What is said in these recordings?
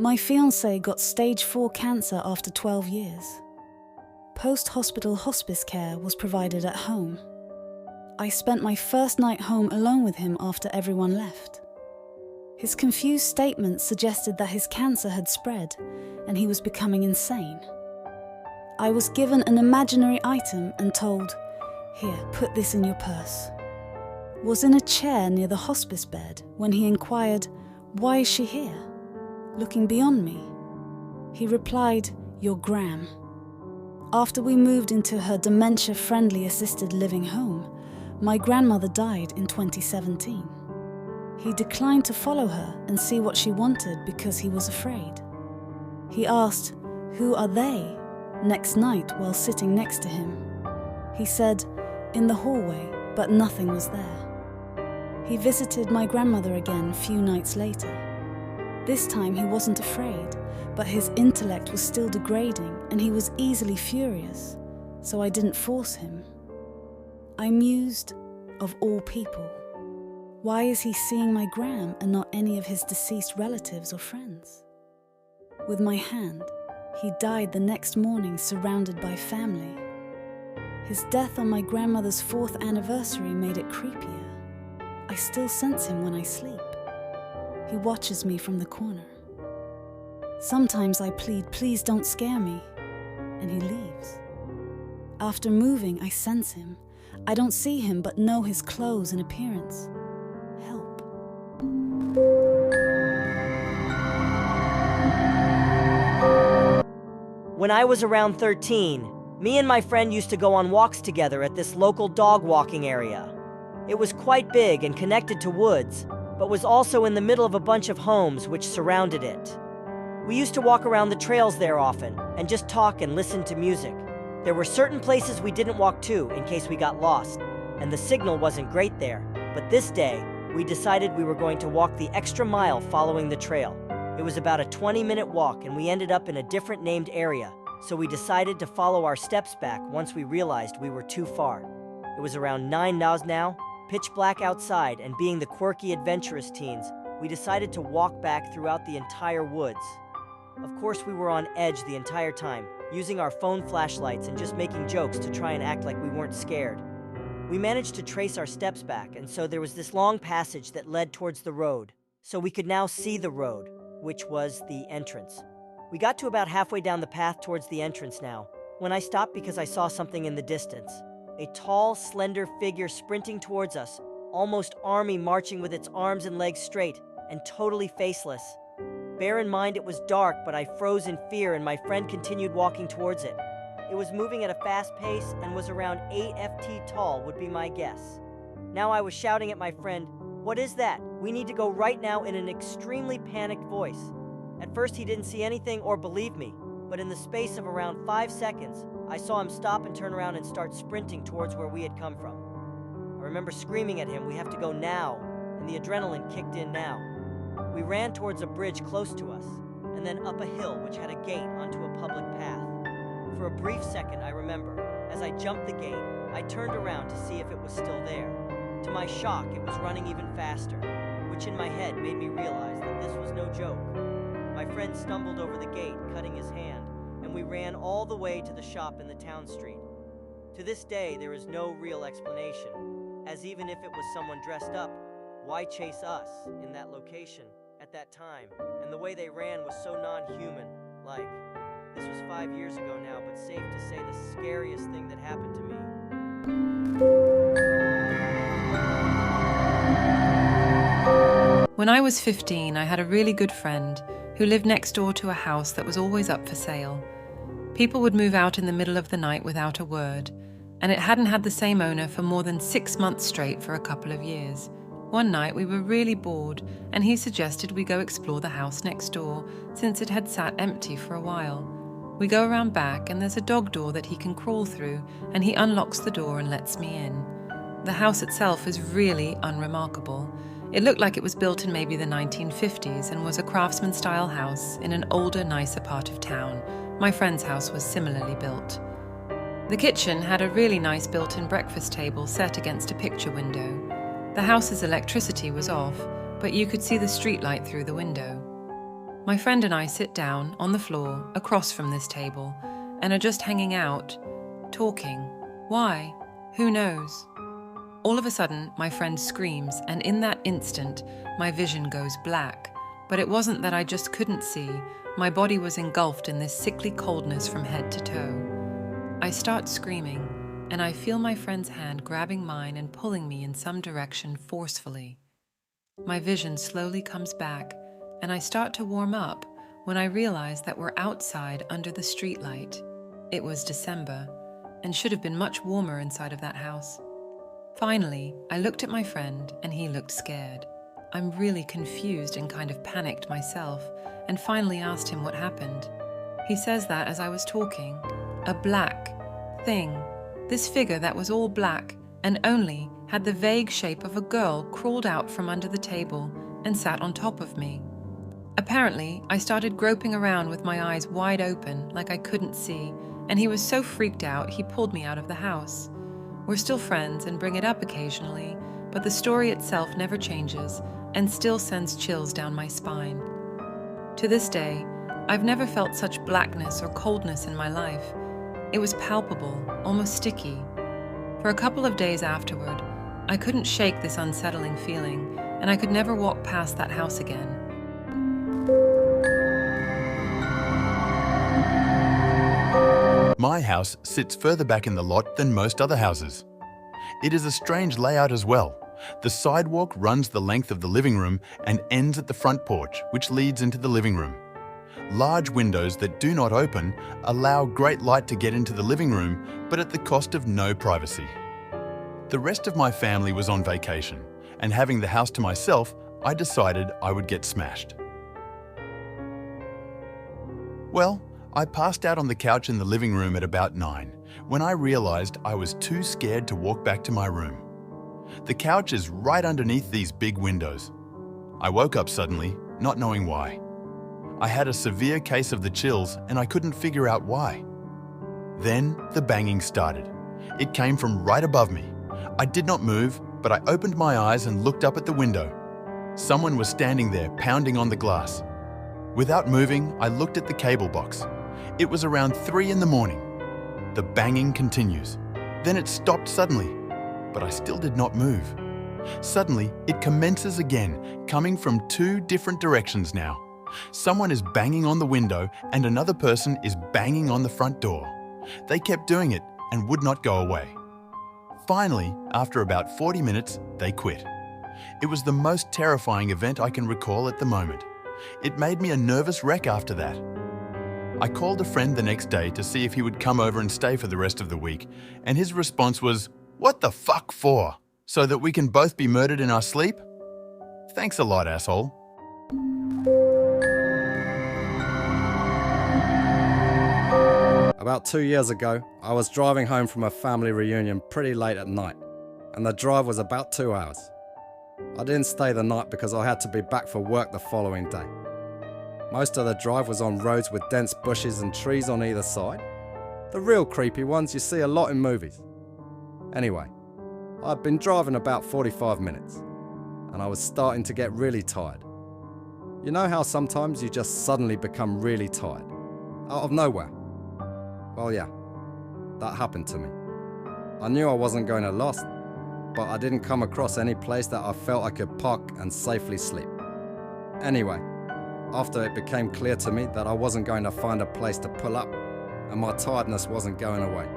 My fiancé got stage 4 cancer after 12 years. Post-hospital hospice care was provided at home. I spent my first night home alone with him after everyone left. His confused statements suggested that his cancer had spread and he was becoming insane. I was given an imaginary item and told, "Here, put this in your purse." Was in a chair near the hospice bed when he inquired, "Why is she here?" Looking beyond me, he replied, "Your Gram." After we moved into her dementia-friendly assisted living home, my grandmother died in 2017. He declined to follow her and see what she wanted because he was afraid. He asked, "Who are they?" next night while sitting next to him. He said, "In the hallway," but nothing was there. He visited my grandmother again a few nights later. This time he wasn't afraid, but his intellect was still degrading and he was easily furious, so I didn't force him. I mused, of all people, why is he seeing my Gram and not any of his deceased relatives or friends? With my hand, he died the next morning surrounded by family. His death on my grandmother's 4th anniversary made it creepier. I still sense him when I sleep. He watches me from the corner. Sometimes I plead, "Please don't scare me," and he leaves. After moving, I sense him. I don't see him but know his clothes and appearance. Help. When I was around 13, me and my friend used to go on walks together at this local dog walking area. It was quite big and connected to woods, but was also in the middle of a bunch of homes which surrounded it. We used to walk around the trails there often and just talk and listen to music. There were certain places we didn't walk to in case we got lost, and the signal wasn't great there. But this day, we decided we were going to walk the extra mile following the trail. It was about a 20-minute walk and we ended up in a different named area, so we decided to follow our steps back once we realized we were too far. It was around 9 now, pitch black outside, and being the quirky, adventurous teens, we decided to walk back throughout the entire woods. Of course, we were on edge the entire time, using our phone flashlights and just making jokes to try and act like we weren't scared. We managed to trace our steps back, and so there was this long passage that led towards the road, so we could now see the road, which was the entrance. We got to about halfway down the path towards the entrance now, when I stopped because I saw something in the distance. A tall, slender figure sprinting towards us, almost army marching with its arms and legs straight, and totally faceless. Bear in mind it was dark, but I froze in fear and my friend continued walking towards it. It was moving at a fast pace and was around 8 ft tall would be my guess. Now I was shouting at my friend, "What is that? We need to go right now," in an extremely panicked voice. At first he didn't see anything or believe me, but in the space of around 5 seconds, I saw him stop and turn around and start sprinting towards where we had come from. I remember screaming at him, "We have to go now," and the adrenaline kicked in now. We ran towards a bridge close to us, and then up a hill which had a gate onto a public path. For a brief second, I remember, as I jumped the gate, I turned around to see if it was still there. To my shock, it was running even faster, which in my head made me realize that this was no joke. My friend stumbled over the gate, cutting his hand, and we ran all the way to the shop in the town street. To this day, there is no real explanation, as even if it was someone dressed up, why chase us in that location at that time? And the way they ran was so non-human, like, this was 5 years ago now, but safe to say the scariest thing that happened to me. When I was 15, I had a really good friend who lived next door to a house that was always up for sale. People would move out in the middle of the night without a word, and it hadn't had the same owner for more than 6 months straight for a couple of years. One night we were really bored, and he suggested we go explore the house next door, since it had sat empty for a while. We go around back, and there's a dog door that he can crawl through, and he unlocks the door and lets me in. The house itself is really unremarkable. It looked like it was built in maybe the 1950s and was a craftsman-style house in an older, nicer part of town. My friend's house was similarly built. The kitchen had a really nice built-in breakfast table set against a picture window. The house's electricity was off, but you could see the streetlight through the window. My friend and I sit down on the floor across from this table and are just hanging out, talking. Why? Who knows? All of a sudden, my friend screams, and in that instant, my vision goes black. But it wasn't that I just couldn't see. My body was engulfed in this sickly coldness from head to toe. I start screaming, and I feel my friend's hand grabbing mine and pulling me in some direction forcefully. My vision slowly comes back, and I start to warm up when I realize that we're outside under the streetlight. It was December, and should have been much warmer inside of that house. Finally, I looked at my friend, and he looked scared. I'm really confused and kind of panicked myself, and finally asked him what happened. He says that as I was talking, a black thing, this figure that was all black and only had the vague shape of a girl, crawled out from under the table and sat on top of me. Apparently, I started groping around with my eyes wide open like I couldn't see, and he was so freaked out he pulled me out of the house. We're still friends and bring it up occasionally, but the story itself never changes and still sends chills down my spine. To this day, I've never felt such blackness or coldness in my life. It was palpable, almost sticky. For a couple of days afterward, I couldn't shake this unsettling feeling, and I could never walk past that house again. My house sits further back in the lot than most other houses. It is a strange layout as well. The sidewalk runs the length of the living room and ends at the front porch, which leads into the living room. Large windows that do not open allow great light to get into the living room, but at the cost of no privacy. The rest of my family was on vacation, and having the house to myself, I decided I would get smashed. Well, I passed out on the couch in the living room at about 9, when I realized I was too scared to walk back to my room. The couch is right underneath these big windows. I woke up suddenly, not knowing why. I had a severe case of the chills and I couldn't figure out why. Then the banging started. It came from right above me. I did not move, but I opened my eyes and looked up at the window. Someone was standing there pounding on the glass. Without moving, I looked at the cable box. It was around 3 in the morning. The banging continues. Then it stopped suddenly, but I still did not move. Suddenly, it commences again, coming from 2 different directions now. Someone is banging on the window and another person is banging on the front door. They kept doing it and would not go away. Finally, after about 40 minutes, they quit. It was the most terrifying event I can recall at the moment. It made me a nervous wreck after that. I called a friend the next day to see if he would come over and stay for the rest of the week, and his response was, "What the fuck for? So that we can both be murdered in our sleep? Thanks a lot, asshole." About 2 years ago, I was driving home from a family reunion pretty late at night, and the drive was about 2 hours. I didn't stay the night because I had to be back for work the following day. Most of the drive was on roads with dense bushes and trees on either side. The real creepy ones you see a lot in movies. Anyway, I'd been driving about 45 minutes, and I was starting to get really tired. You know how sometimes you just suddenly become really tired? Out of nowhere. Well, yeah, that happened to me. I knew I wasn't going to last, but I didn't come across any place that I felt I could park and safely sleep. Anyway, after it became clear to me that I wasn't going to find a place to pull up and my tiredness wasn't going away,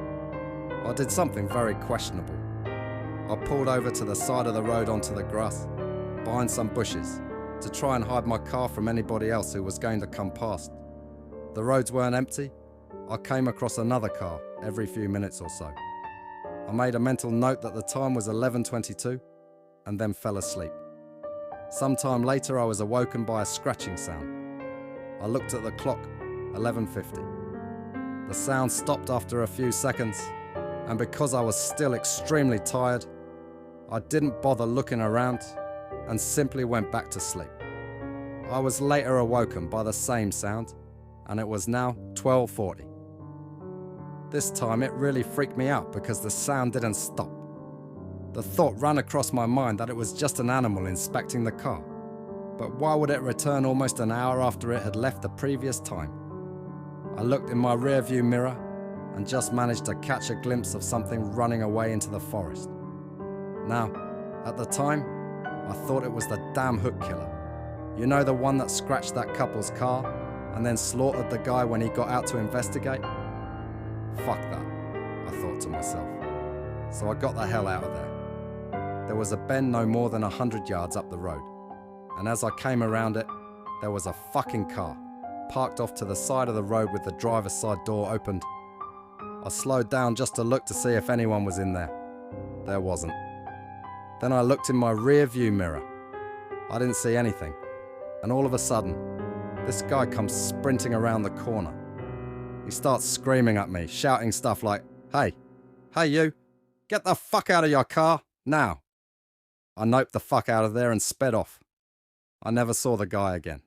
I did something very questionable. I pulled over to the side of the road onto the grass, behind some bushes, to try and hide my car from anybody else who was going to come past. The roads weren't empty. I came across another car every few minutes or so. I made a mental note that the time was 11:22 and then fell asleep. Sometime later I was awoken by a scratching sound. I looked at the clock, 11:50. The sound stopped after a few seconds, and because I was still extremely tired, I didn't bother looking around and simply went back to sleep. I was later awoken by the same sound, and it was now 12:40. This time it really freaked me out because the sound didn't stop. The thought ran across my mind that it was just an animal inspecting the car. But why would it return almost an hour after it had left the previous time? I looked in my rearview mirror and just managed to catch a glimpse of something running away into the forest. Now, at the time, I thought it was the damn hook killer. You know, the one that scratched that couple's car and then slaughtered the guy when he got out to investigate? Fuck that, I thought to myself. So I got the hell out of there. There was a bend no more than 100 yards up the road, and as I came around it, there was a fucking car parked off to the side of the road with the driver's side door opened. I slowed down just to look to see if anyone was in there. There wasn't. Then I looked in my rear view mirror. I didn't see anything, and all of a sudden, this guy comes sprinting around the corner. He starts screaming at me, shouting stuff like, hey you, get the fuck out of your car, now. I noped the fuck out of there and sped off. I never saw the guy again.